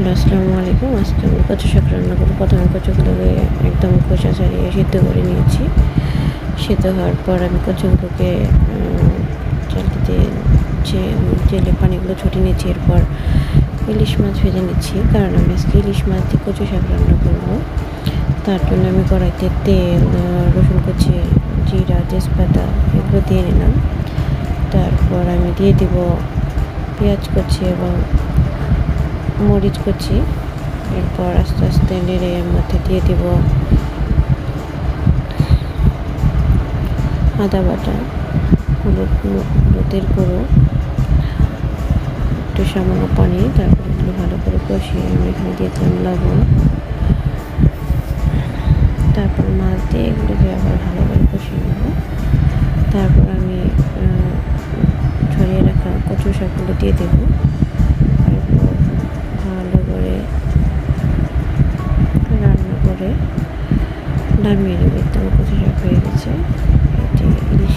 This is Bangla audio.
হ্যালো, আসসালামু আলাইকুম। আজকে আমি কচু শাক রান্না করব। প্রথমে কচুগুলোকে একদম খোসা ছাড়িয়ে সিদ্ধ করে নিয়েছি। সিদ্ধ হওয়ার পর আমি কচুগুলোকে চালতে জেলে পানিগুলো ছুটিয়ে নিচ্ছি। এরপর ইলিশ মাছ ভেজে নিচ্ছি, কারণ আমি আজকে ইলিশ মাছ দিয়ে কচু শাক রান্না করব। তার জন্য আমি কড়াইতে তেল, রসুন কুচি, জিরা, তেজপাতা এগুলো দিয়ে নিলাম। তারপর আমি দিয়ে দিব পেঁয়াজ কুচি এবং মরিচ কুচি। এরপর আস্তে আস্তে নেড়ে এর মধ্যে দিয়ে দিব আদা বাটা, হলুদের গুঁড়ো, একটু সামান্য পানি। তারপর এগুলো ভালো করে কষিয়ে আমি এখানে দিয়ে দিলাম লবণ। তারপর মাছ দিয়ে এগুলোকে আবার ভালো করে কষিয়ে নেব। তারপর আমি ছড়িয়ে রাখা কচু শাকগুলো দিয়ে দেব। এরপর ভালো করে রান্না করে নামিয়ে নেব। একদম কচু শাক হয়ে গেছে। এটি ইলিশ